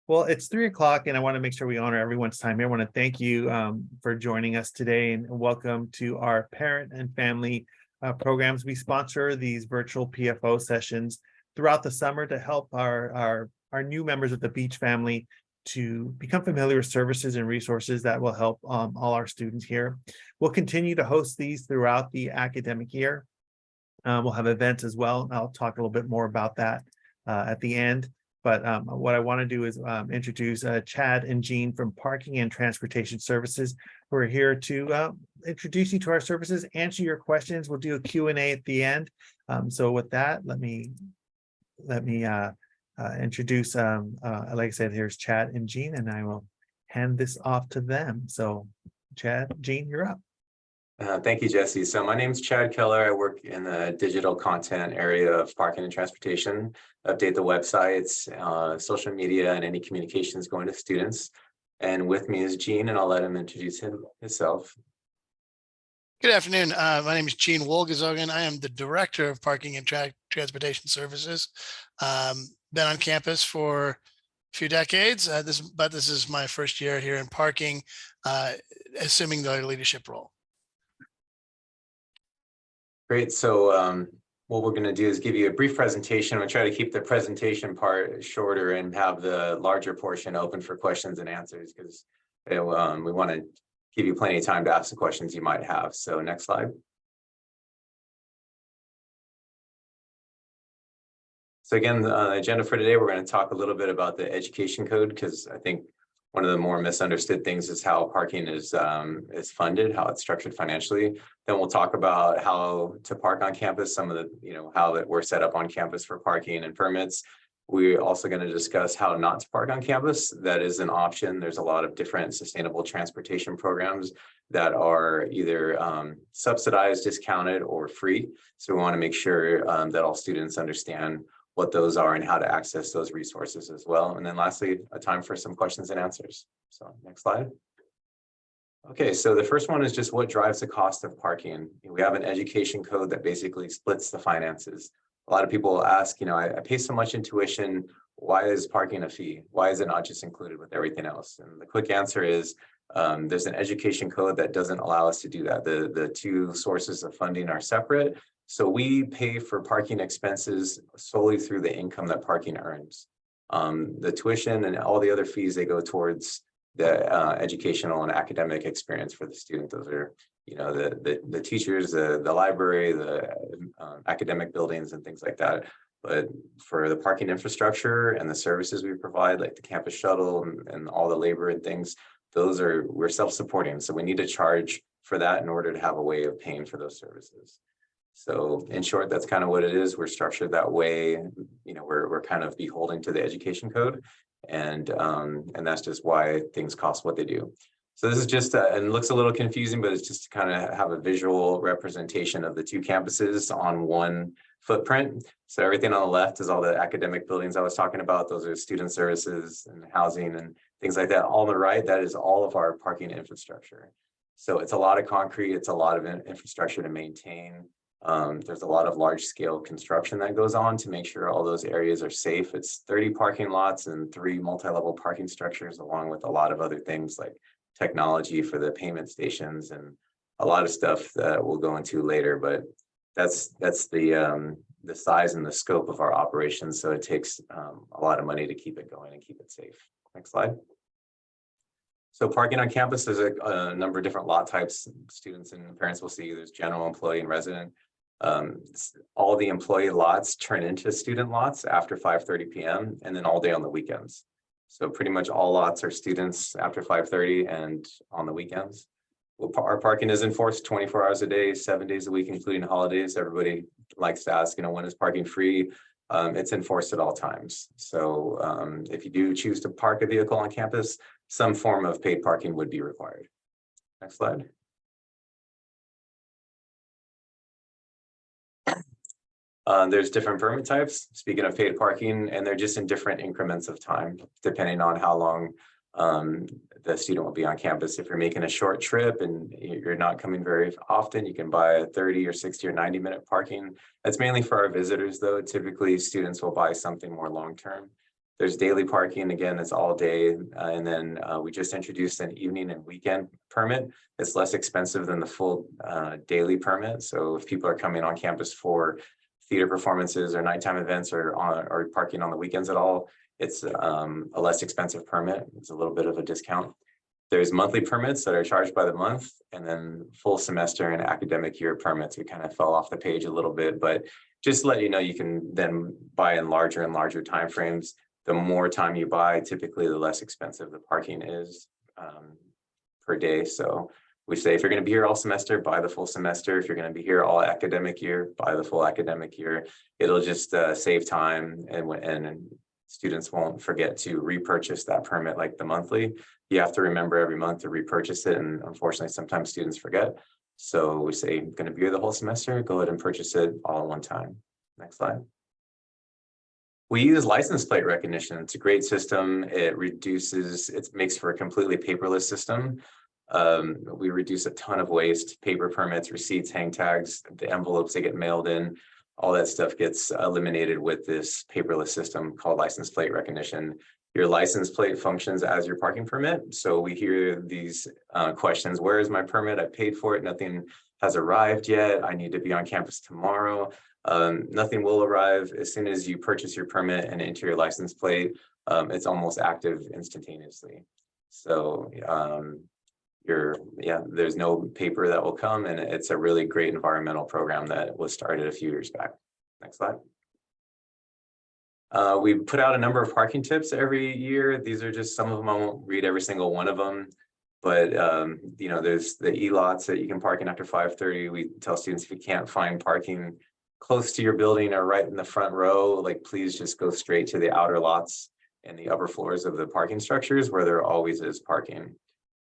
Well, it's 3 o'clock, and I want to make sure we honor everyone's time here. I want to thank you for joining us today, and welcome to our parent and family programs. We sponsor these virtual PFO sessions throughout the summer to help our new members of the Beach family to become familiar with services and resources that will help all our students here. We'll continue to host these throughout the academic year. We'll have events as well. I'll talk a little bit more about that at the end. But what I want to do is introduce Chad and Jean from Parking and Transportation Services, who are here to introduce you to our services, answer your questions. We'll do a Q&A at the end. So with that, let me introduce, like I said, here's Chad and Jean, and I will hand this off to them. So Chad, Jean, you're up. Thank you, Jesse. So my name is Chad Keller. I work in the digital content area of parking and transportation, update the websites, social media, and any communications going to students. And with me is Gene, and I'll let him introduce himself. Good afternoon. My name is Gene Wolgazogen. I am the Director of Parking and Transportation Services. Been on campus for a few decades, but this is my first year here in parking, assuming the leadership role. Great. So what we're going to do is give you a brief presentation. We'll try to keep the presentation part shorter and have the larger portion open for questions and answers, because we want to give you plenty of time to ask the questions you might have. So next slide. So again, the agenda for today, we're going to talk a little bit about the education code, because I think one of the more misunderstood things is how parking is funded, how it's structured financially. Then we'll talk about how to park on campus, some of the, how that we're set up on campus for parking and permits. We're also going to discuss how not to park on campus. That is an option. There's a lot of different sustainable transportation programs that are either subsidized, discounted, or free. So we want to make sure that all students understand what those are and how to access those resources as well. And then lastly, a time for some questions and answers. So next slide. Okay, so the first one is just what drives the cost of parking. We have an education code that basically splits the finances. A lot of people will ask, I pay so much in tuition, why is parking a fee? Why is it not just included with everything else? And the quick answer is there's an education code that doesn't allow us to do that. The two sources of funding are separate. So we pay for parking expenses solely through the income that parking earns. The tuition and all the other fees, they go towards the educational and academic experience for the student. Those are, the teachers, the library, the academic buildings and things like that. But for the parking infrastructure and the services we provide, like the campus shuttle and all the labor and things, we're self-supporting. So we need to charge for that in order to have a way of paying for those services. So in short, that's kind of what it is. We're structured that way. We're kind of beholden to the education code, and that's just why things cost what they do. So this is just, and it looks a little confusing, but it's just to kind of have a visual representation of the two campuses on one footprint. So everything on the left is all the academic buildings I was talking about. Those are student services and housing and things like that. All on the right, that is all of our parking infrastructure. So it's a lot of concrete. It's a lot of infrastructure to maintain. There's a lot of large scale construction that goes on to make sure all those areas are safe. It's 30 parking lots and 3 multi-level parking structures, along with a lot of other things like technology for the payment stations and a lot of stuff that we'll go into later. But that's the size and the scope of our operations. So it takes a lot of money to keep it going and keep it safe. Next slide. So parking on campus, there's a number of different lot types students and parents will see. There's general, employee, and resident. All the employee lots turn into student lots after 5:30 p.m. and then all day on the weekends. So pretty much all lots are students after 5:30 and on the weekends. Well, our parking is enforced 24 hours a day, 7 days a week, including holidays. Everybody likes to ask, when is parking free? It's enforced at all times. So if you do choose to park a vehicle on campus, some form of paid parking would be required. Next slide. There's different permit types, speaking of paid parking, and they're just in different increments of time, depending on how long the student will be on campus. If you're making a short trip and you're not coming very often, you can buy a 30 or 60 or 90-minute parking. That's mainly for our visitors, though. Typically, students will buy something more long-term. There's daily parking, again, it's all day. And then we just introduced an evening and weekend permit. It's less expensive than the full daily permit. So if people are coming on campus for theater performances or nighttime events or parking on the weekends at all, it's a less expensive permit. It's a little bit of a discount. There's monthly permits that are charged by the month, and then full semester and academic year permits. We kind of fell off the page a little bit, but just to let you know, you can then buy in larger and larger timeframes. The more time you buy, typically the less expensive the parking is per day. So we say if you're going to be here all semester, buy the full semester. If you're going to be here all academic year, buy the full academic year. It'll just save time, and students won't forget to repurchase that permit like the monthly. You have to remember every month to repurchase it, and unfortunately sometimes students forget. So we say, going to be here the whole semester, go ahead and purchase it all at one time. Next slide. We use license plate recognition. It's a great system. It makes for a completely paperless system. We reduce a ton of waste, paper permits, receipts, hang tags, the envelopes that get mailed in, all that stuff gets eliminated with this paperless system called license plate recognition. Your license plate functions as your parking permit. So we hear these questions: where is my permit? I paid for it. Nothing has arrived yet. I need to be on campus tomorrow. Nothing will arrive. As soon as you purchase your permit and enter your license plate, it's almost active instantaneously. So there's no paper that will come, and it's a really great environmental program that was started a few years back. Next slide. We put out a number of parking tips every year. These are just some of them. I won't read every single one of them, but there's the e-lots that you can park in after 5:30. We tell students, if you can't find parking close to your building or right in the front row, like, please just go straight to the outer lots and the upper floors of the parking structures where there always is parking.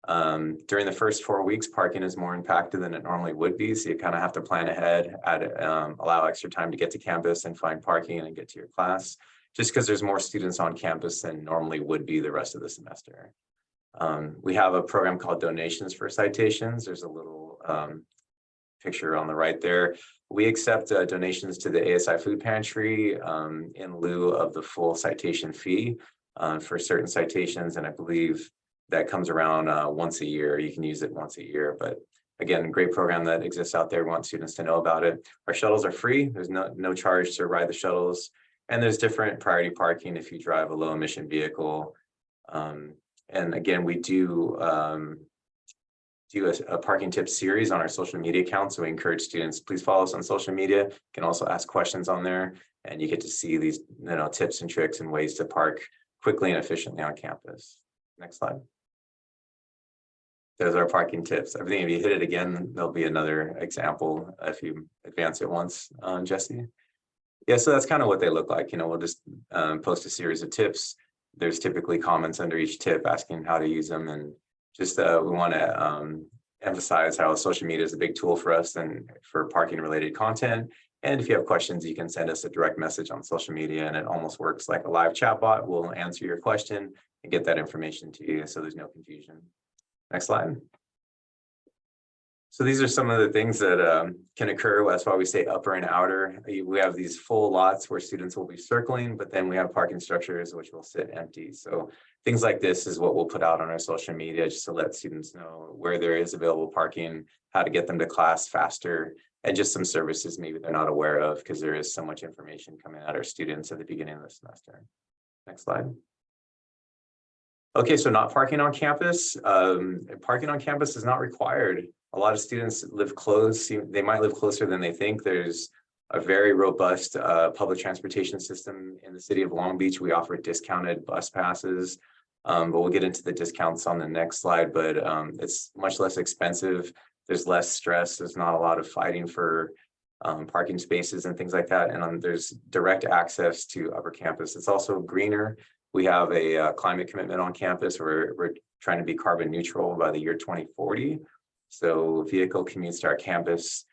During the first 4 weeks, parking is more impacted than it normally would be. So you kind of have to plan ahead, allow extra time to get to campus and find parking and get to your class, just because there's more students on campus than normally would be the rest of the semester. We have a program called Donations for Citations. There's a little picture on the right there. We accept donations to the ASI food pantry in lieu of the full citation fee for certain citations. And I believe that comes around once a year. You can use it once a year, but again, great program that exists out there. We want students to know about it. Our shuttles are free. There's no charge to ride the shuttles. And there's different priority parking if you drive a low emission vehicle. And again, we do a parking tips series on our social media account. So we encourage students, please follow us on social media. You can also ask questions on there, and you get to see these tips and tricks and ways to park quickly and efficiently on campus. Next slide. There's our parking tips. Everything, if you hit it again, there'll be another example if you advance it once, Jesse. Yeah, so that's kind of what they look like. We'll just post a series of tips. There's typically comments under each tip asking how to use them, and just we want to emphasize how social media is a big tool for us and for parking related content. And if you have questions, you can send us a direct message on social media, and it almost works like a live chat bot. We'll answer your question and get that information to you, so there's no confusion. Next slide. So these are some of the things that can occur. That's why we say upper and outer. We have these full lots where students will be circling, but then we have parking structures which will sit empty. So things like this is what we'll put out on our social media, just to let students know where there is available parking, how to get them to class faster, and just some services maybe they're not aware of, because there is so much information coming at our students at the beginning of the semester. Next slide. Okay, so not parking on campus. Parking on campus is not required. A lot of students live close. They might live closer than they think. There's a very robust public transportation system in the city of Long Beach. We offer discounted bus passes, but we'll get into the discounts on the next slide. But it's much less expensive. There's less stress. There's not a lot of fighting for parking spaces and things like that. And there's direct access to upper campus. It's also greener. We have a climate commitment on campus. We're trying to be carbon neutral by the year 2040. So vehicle commutes to our campus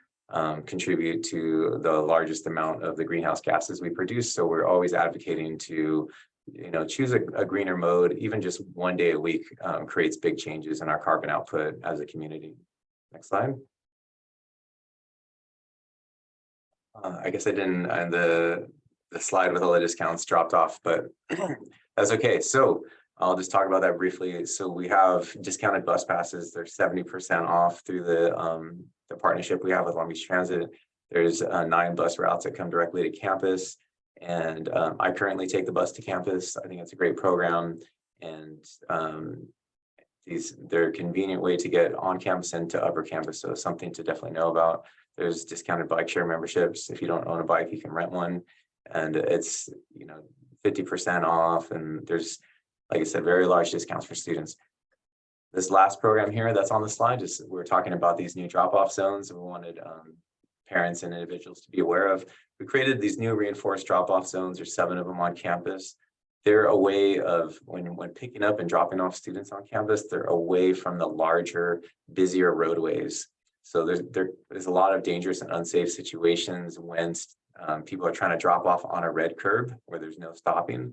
contribute to the largest amount of the greenhouse gases we produce. So we're always advocating to, choose a greener mode. Even just one day a week creates big changes in our carbon output as a community. Next slide. I guess I didn't, the slide with all the discounts dropped off, but that's okay. So I'll just talk about that briefly. So we have discounted bus passes. They're 70% off through the partnership we have with Long Beach Transit. There's 9 bus routes that come directly to campus. And I currently take the bus to campus. I think it's a great program. And they're a convenient way to get on campus and to upper campus. So something to definitely know about. There's discounted bike share memberships. If you don't own a bike, you can rent one. And it's, 50% off. And there's, like I said, very large discounts for students. This last program here that's on the slide, we're talking about these new drop-off zones we wanted parents and individuals to be aware of. We created these new reinforced drop-off zones. There's 7 of them on campus. They're a way of when picking up and dropping off students on campus, they're away from the larger, busier roadways. So there's a lot of dangerous and unsafe situations when people are trying to drop off on a red curb where there's no stopping.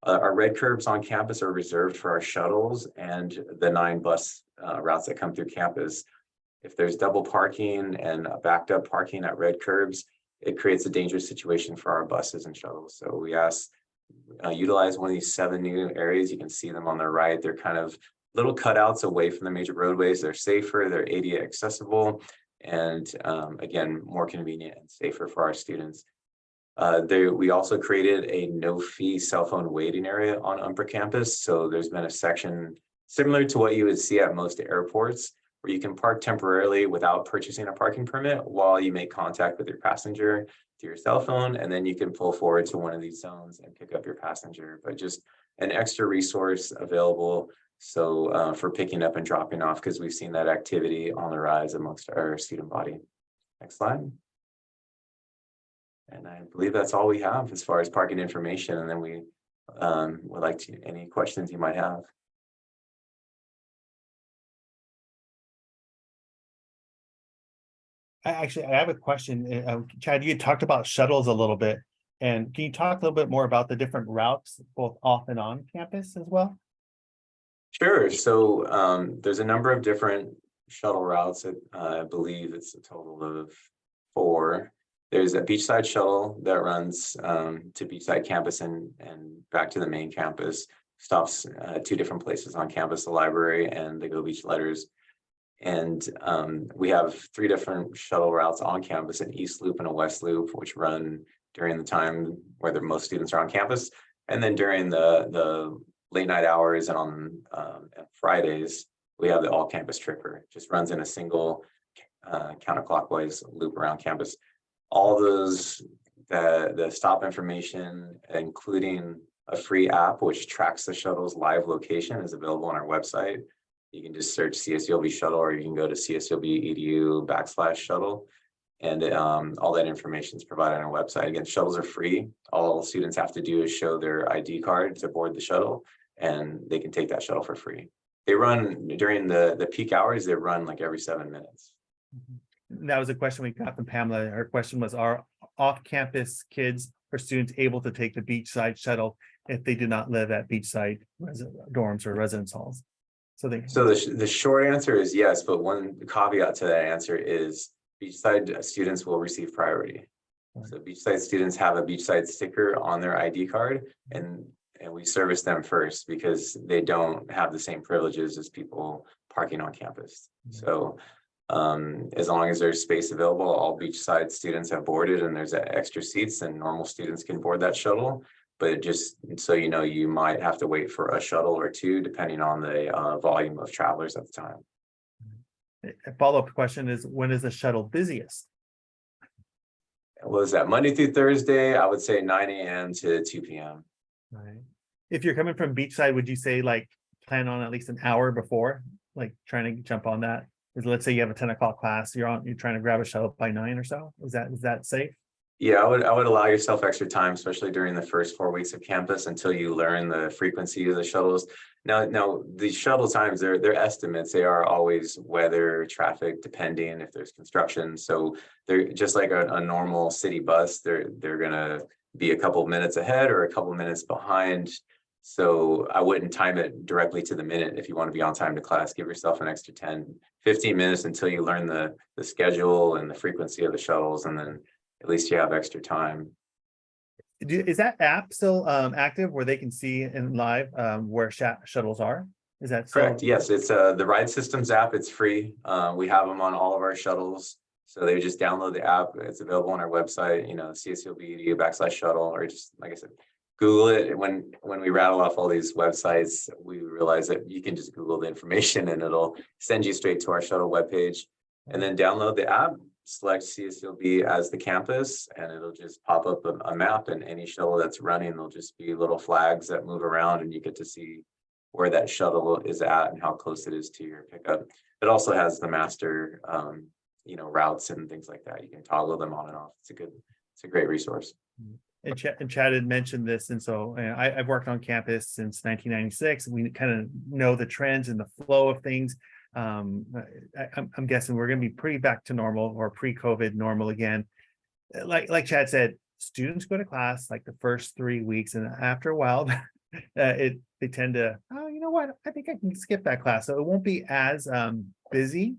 Our red curbs on campus are reserved for our shuttles and the 9 bus routes that come through campus. If there's double parking and backed up parking at red curbs, it creates a dangerous situation for our buses and shuttles. So we ask utilize one of these 7 new areas. You can see them on the right. They're kind of little cutouts away from the major roadways. They're safer, they're ADA accessible, and again, more convenient and safer for our students. We also created a no-fee cell phone waiting area on upper campus. So there's been a section similar to what you would see at most airports, where you can park temporarily without purchasing a parking permit while you make contact with your passenger through your cell phone, and then you can pull forward to one of these zones and pick up your passenger. But just an extra resource available for picking up and dropping off, because we've seen that activity on the rise amongst our student body. Next slide. And I believe that's all we have as far as parking information, and then we would like to any questions you might have. I have a question. Chad, you talked about shuttles a little bit, and can you talk a little bit more about the different routes, both off and on campus as well? Sure. So there's a number of different shuttle routes. I believe it's a total of 4. There's a beachside shuttle that runs to beachside campus and back to the main campus. Stops at 2 different places on campus, the library and the Go Beach Letters. And we have 3 different shuttle routes on campus, an East Loop and a West Loop, which run during the time where most students are on campus. And then during the late night hours and on Fridays, we have the all campus tripper. Just runs in a single counterclockwise loop around campus. All those, the stop information, including a free app which tracks the shuttle's live location, is available on our website. You can just search CSULB shuttle, or you can go to CSULB.edu/shuttle. And all that information is provided on our website. Again, shuttles are free. All students have to do is show their ID card to board the shuttle, and they can take that shuttle for free. They run during the peak hours, they run like every 7 minutes. That was a question we got from Pamela. Her question was, are off-campus kids or students able to take the beachside shuttle if they do not live at beachside dorms or residence halls? So the short answer is yes, but one caveat to that answer is beachside students will receive priority. Right. So beachside students have a beachside sticker on their ID card, and we service them first because they don't have the same privileges as people parking on campus. Mm-hmm. So as long as there's space available, all beachside students have boarded and there's extra seats, and normal students can board that shuttle. But just so you know, you might have to wait for a shuttle or 2, depending on the volume of travelers at the time. A follow-up question is, when is the shuttle busiest? Was that Monday through Thursday? I would say 9 a.m. to 2 p.m. Right. If you're coming from beachside, would you say like plan on at least an hour before, like trying to jump on that? Let's say you have a 10 o'clock class, you're trying to grab a shuttle by 9 or so. Is that safe? Yeah, I would allow yourself extra time, especially during the first 4 weeks of campus, until you learn the frequency of the shuttles. Now these shuttle times, they're estimates. They are always weather, traffic, depending if there's construction. So they're just like a normal city bus. They're gonna be a couple of minutes ahead or a couple of minutes behind. So I wouldn't time it directly to the minute. If you want to be on time to class, give yourself an extra 10-15 minutes until you learn the schedule and the frequency of the shuttles, and then at least you have extra time. Is that app still active where they can see in live where shuttles are? Is that still? Correct. Yes, it's the Ride Systems app. It's free. We have them on all of our shuttles. So they just download the app. It's available on our website, CSULB/shuttle, or just like I said, Google it. When we rattle off all these websites, we realize that you can just Google the information and it'll send you straight to our shuttle webpage. And then download the app, select CSULB as the campus, and it'll just pop up a map, and any shuttle that's running, there'll just be little flags that move around, and you get to see where that shuttle is at and how close it is to your pickup. It also has the master, routes and things like that. You can toggle them on and off. It's a great resource. And Chad had mentioned this, and so I've worked on campus since 1996. We kind of know the trends and the flow of things. I'm guessing we're going to be pretty back to normal or pre-COVID normal again. Like Chad said, students go to class like the first 3 weeks, and after a while, they tend to, oh, you know what? I think I can skip that class. So it won't be as busy.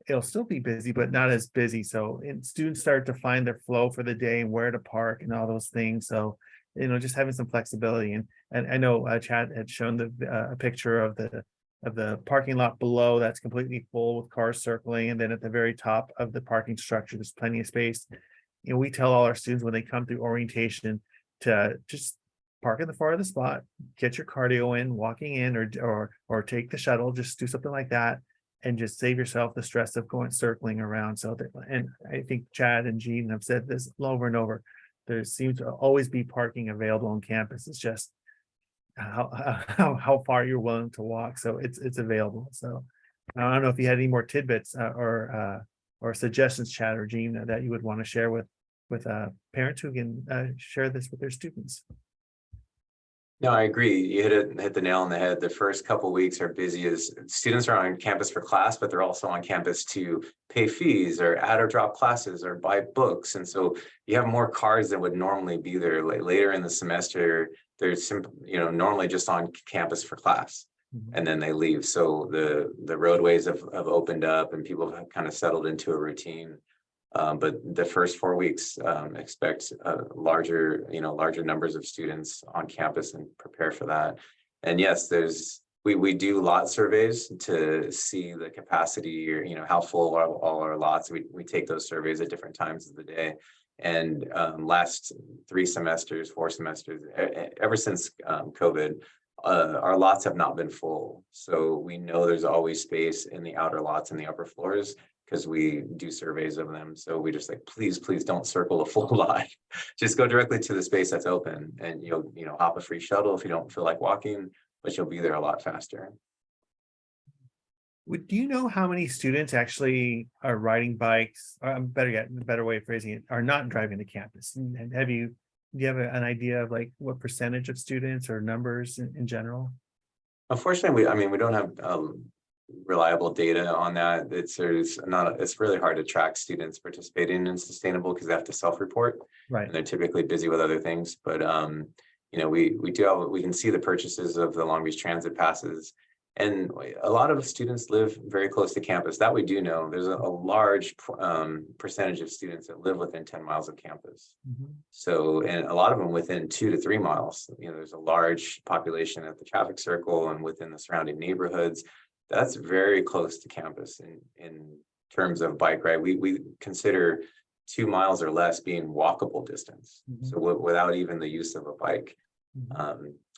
It'll still be busy, but not as busy. So students start to find their flow for the day and where to park and all those things. So, just having some flexibility. And I know Chad had shown a picture of the parking lot below that's completely full with cars circling. And then at the very top of the parking structure, there's plenty of space. We tell all our students when they come through orientation to just park in the far of the spot, get your cardio in, walking in, or take the shuttle, just do something like that, and just save yourself the stress of going circling around. So that, and I think Chad and Gene have said this over and over, there seems to always be parking available on campus. It's just how far you're willing to walk. So it's available. So I don't know if you had any more tidbits or suggestions, Chad or Gene, that you would want to share with parents who can share this with their students. No, I agree. You hit the nail on the head. The first couple of weeks are busy as students are on campus for class, but they're also on campus to pay fees or add or drop classes or buy books. And so you have more cars that would normally be there. Like later in the semester, there's normally just on campus for class, and then they leave. So the roadways have opened up and people have kind of settled into a routine. But the first 4 weeks, expect larger numbers of students on campus and prepare for that. And yes, we do lot surveys to see the capacity or how full are all our lots. We take those surveys at different times of the day. And last 4 semesters, ever since COVID, our lots have not been full. So we know there's always space in the outer lots and the upper floors, because we do surveys of them. So we just please don't circle a full lot. Just go directly to the space that's open, and you'll hop a free shuttle if you don't feel like walking, but you'll be there a lot faster. Do you know how many students actually are riding bikes? Or better way of phrasing it, are not driving to campus? And do you have an idea of what percentage of students or numbers in general? Unfortunately, we don't have reliable data on that. It's really hard to track students participating in sustainable because they have to self-report, right? And they're typically busy with other things. But we can see the purchases of the Long Beach Transit passes, and a lot of students live very close to campus. That we do know. There's a large percentage of students that live within 10 miles of campus. So, and a lot of them within 2 to 3 miles. There's a large population at the traffic circle and within the surrounding neighborhoods. That's very close to campus in terms of bike ride. We consider 2 miles or less being walkable distance. So without even the use of a bike.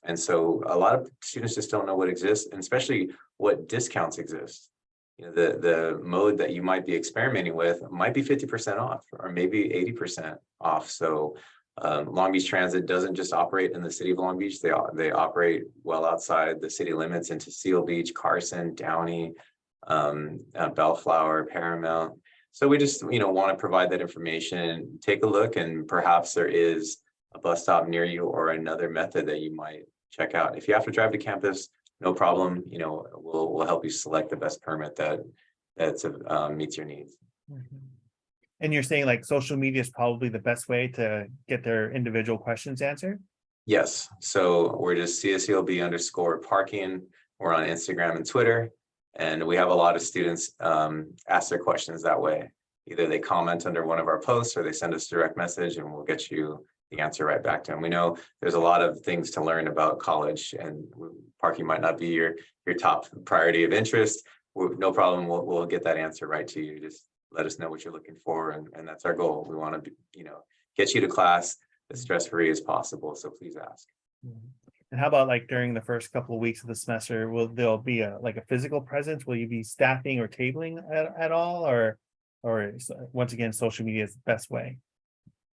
And so a lot of students just don't know what exists, and especially what discounts exist. The mode that you might be experimenting with might be 50% off or maybe 80% off. So Long Beach Transit doesn't just operate in the city of Long Beach. They operate well outside the city limits into Seal Beach, Carson, Downey, Bellflower, Paramount. So we just want to provide that information. Take a look, and perhaps there is a bus stop near you or another method that you might check out. If you have to drive to campus, no problem. We'll help you select the best permit that meets your needs. And you're saying social media is probably the best way to get their individual questions answered? Yes. So we're just CSULB_parking. We're on Instagram and Twitter. And we have a lot of students ask their questions that way. Either they comment under one of our posts or they send us a direct message, and we'll get you the answer right back to them. We know there's a lot of things to learn about college, and parking might not be your top priority of interest. No problem. We'll get that answer right to you. Just let us know what you're looking for, and that's our goal. We want to, get you to class as stress-free as possible. So please ask. And how about like during the first couple of weeks of the semester, there'll be a physical presence? Will you be staffing or tabling at all, or once again, social media is the best way?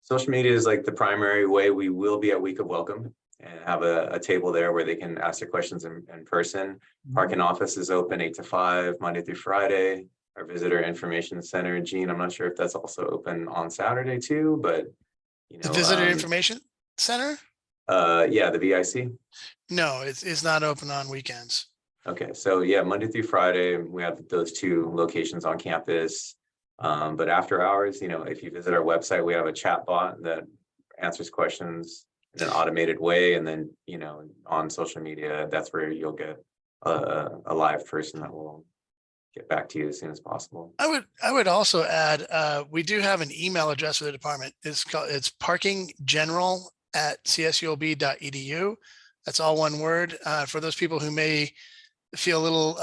Social media is like the primary way. We will be at Week of Welcome and have a table there where they can ask their questions in person. Parking office is open 8 to 5, Monday through Friday. Our visitor information center, Gene, I'm not sure if that's also open on Saturday too, but The visitor information center? Yeah, the VIC. No, it's not open on weekends. Okay, so yeah, Monday through Friday, we have those 2 locations on campus. But after hours, if you visit our website, we have a chat bot that answers questions in an automated way. And then, on social media, that's where you'll get a live person that will get back to you as soon as possible. I would also add, we do have an email address for the department. It's parkinggeneral@csulb.edu. That's all one word. For those people who may feel a little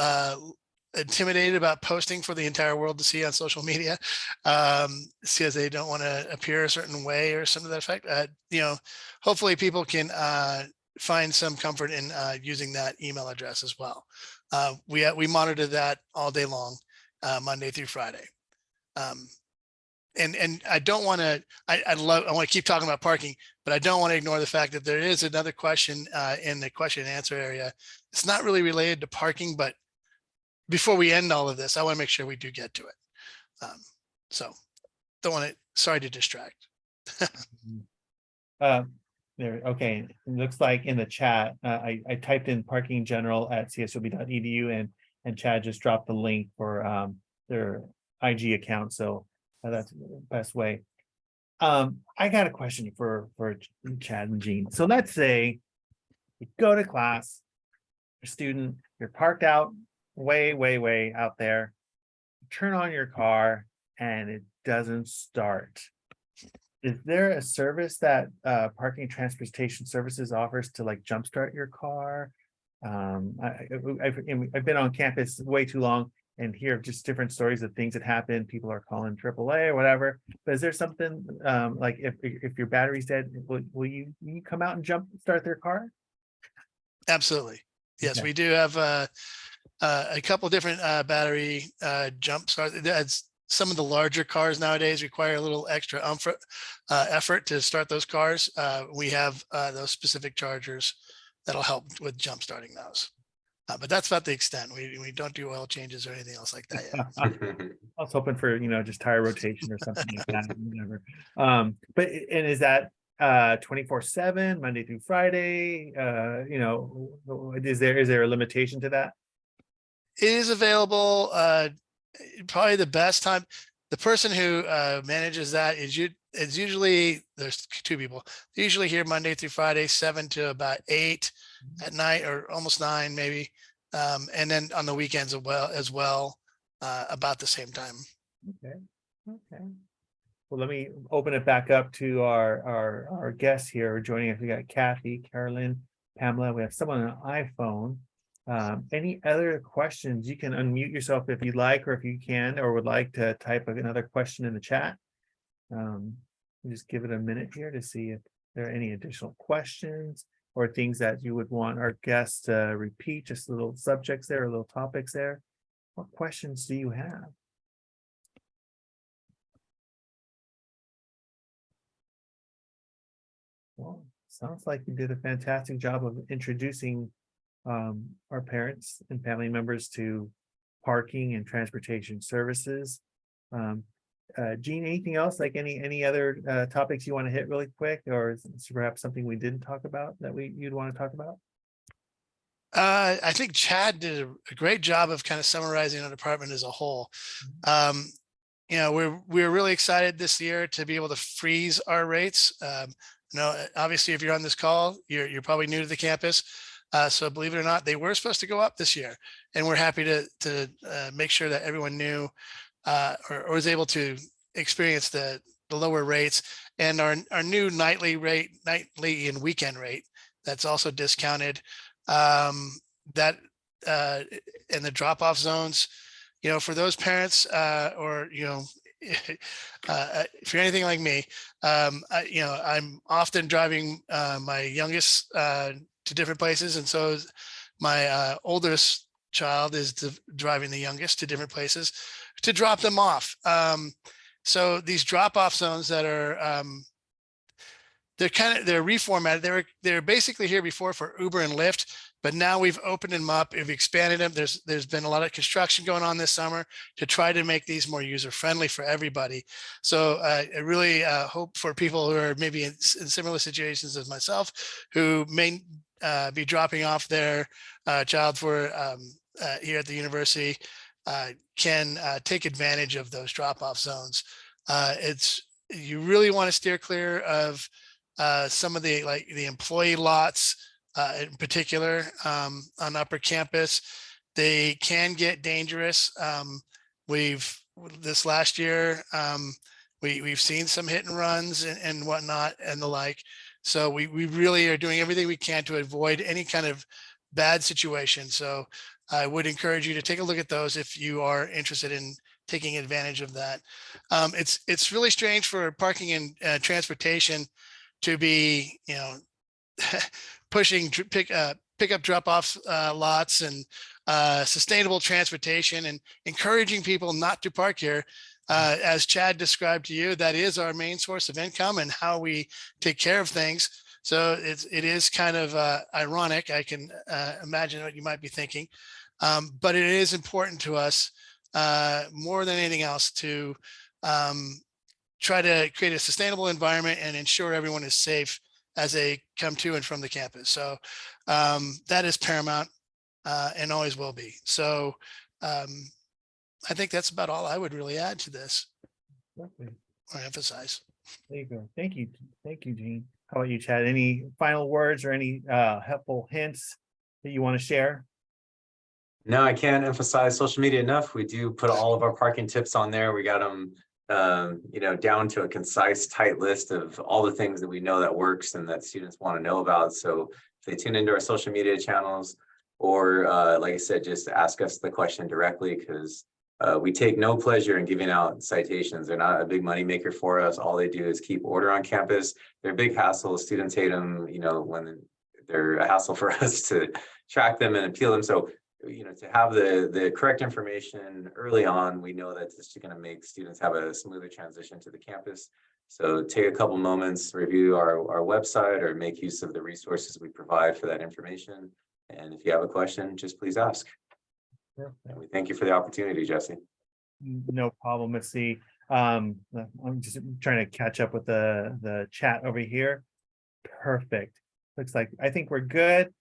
intimidated about posting for the entire world to see on social media, because they don't want to appear a certain way or something to that effect. Hopefully people can find some comfort in using that email address as well. We monitor that all day long, Monday through Friday. And I don't want to, I want to keep talking about parking, but I don't want to ignore the fact that there is another question in the question and answer area. It's not really related to parking, but before we end all of this, I want to make sure we do get to it. So don't want to, sorry to distract. There, okay. It looks like in the chat, I typed in parkinggeneral@csulb.edu and Chad just dropped the link for their IG account. So that's the best way. I got a question for Chad and Jean. So let's say you go to class, you're a student, you're parked out way out there, turn on your car and it doesn't start. Is there a service that Parking and Transportation Services offers to like jumpstart your car? I've been on campus way too long and hear just different stories of things that happen. People are calling AAA or whatever. But is there something like if your battery's dead, will you come out and start their car? Absolutely. Yes, Okay. we do have a couple different battery jump starts. That's some of the larger cars nowadays require a little extra effort to start those cars. We have those specific chargers that'll help with jump starting those. But that's about the extent. We don't do oil changes or anything else like that yet. I was hoping for, just tire rotation or something like that, whatever. But is that 24/7, Monday through Friday? Is there a limitation to that? It is available. Probably the best time. The person who manages that is usually, there's 2 people. They're usually here Monday through Friday, 7 to about 8 at night, or almost 9 maybe. And then on the weekends as well, about the same time. Okay. Well, let me open it back up to our guests here joining us. We got Kathy, Carolyn, Pamela. We have someone on an iPhone. Any other questions? You can unmute yourself if you'd like, or if you can or would like to type another question in the chat. Just give it a minute here to see if there are any additional questions or things that you would want our guests to repeat, just little subjects there, or little topics there. What questions do you have? Well, sounds like you did a fantastic job of introducing our parents and family members to parking and transportation services. Jean, anything else, like any other topics you want to hit really quick, or is perhaps something we didn't talk about that you'd want to talk about? I think Chad did a great job of kind of summarizing our department as a whole. We're really excited this year to be able to freeze our rates. Obviously, if you're on this call, you're probably new to the campus. So believe it or not, they were supposed to go up this year, and we're happy to make sure that everyone knew or was able to experience the lower rates, and our new nightly and weekend rate that's also discounted. That and the drop-off zones, for those parents, or if you're anything like me, I'm often driving my youngest to different places, and so is my oldest child is driving the youngest to different places to drop them off. So these drop-off zones that are they're reformatted. They're basically here before for Uber and Lyft, but now we've opened them up. We've expanded them. There's been a lot of construction going on this summer to try to make these more user friendly for everybody. So I really hope for people who are maybe in similar situations as myself, who may be dropping off their child for here at the university, can take advantage of those drop-off zones. You really want to steer clear of some of the employee lots, in particular, on upper campus. They can get dangerous. This last year, we've seen some hit and runs and whatnot and the like. So we really are doing everything we can to avoid any kind of bad situation. So I would encourage you to take a look at those if you are interested in taking advantage of that. It's really strange for parking and transportation to be, pushing pickup drop-off lots and sustainable transportation and encouraging people not to park here. As Chad described to you, that is our main source of income and how we take care of things. So it is kind of ironic. I can imagine what you might be thinking, but it is important to us more than anything else to try to create a sustainable environment and ensure everyone is safe as they come to and from the campus. So that is paramount and always will be. So I think that's about all I would really add to this or emphasize. There you go. Thank you. Thank you, Gene. How about you, Chad? Any final words or any helpful hints that you want to share? No, I can't emphasize social media enough. We do put all of our parking tips on there. We got them down to a concise, tight list of all the things that we know that works and that students want to know about. So if they tune into our social media channels, or like I said, just ask us the question directly, because we take no pleasure in giving out citations. They're not a big money maker for us. All they do is keep order on campus. They're a big hassle. Students hate them, when they're a hassle for us to track them and appeal them. So to have the correct information early on, we know that this is going to make students have a smoother transition to the campus. So take a couple moments, review our website, or make use of the resources we provide for that information. And if you have a question, just please ask. And we thank you for the opportunity, Jesse. No problem. Let's see. I'm just trying to catch up with the chat over here. Perfect. Looks like I think we're good.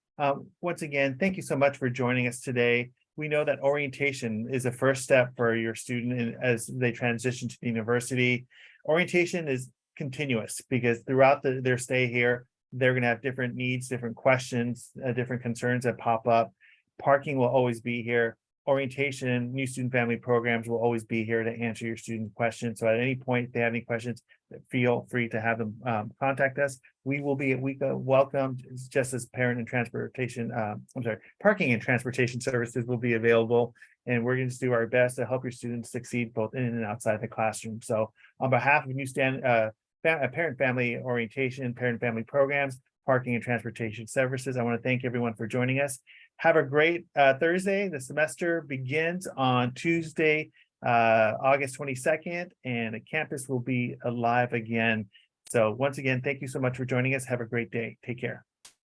Once again, thank you so much for joining us today. We know that orientation is a first step for your student as they transition to the university. Orientation is continuous because throughout their stay here, they're going to have different needs, different questions, different concerns that pop up. Parking will always be here. Orientation, new student family programs will always be here to answer your student questions. So at any point, if they have any questions, feel free to have them contact us. We will be welcome, just as parent and transportation, parking and transportation services will be available. And we're going to do our best to help your students succeed both in and outside the classroom. So on behalf of New Parent Family Orientation, Parent Family Programs, Parking and Transportation Services, I want to thank everyone for joining us. Have a great Thursday. The semester begins on Tuesday, August 22nd, and the campus will be alive again. So once again, thank you so much for joining us. Have a great day. Take care.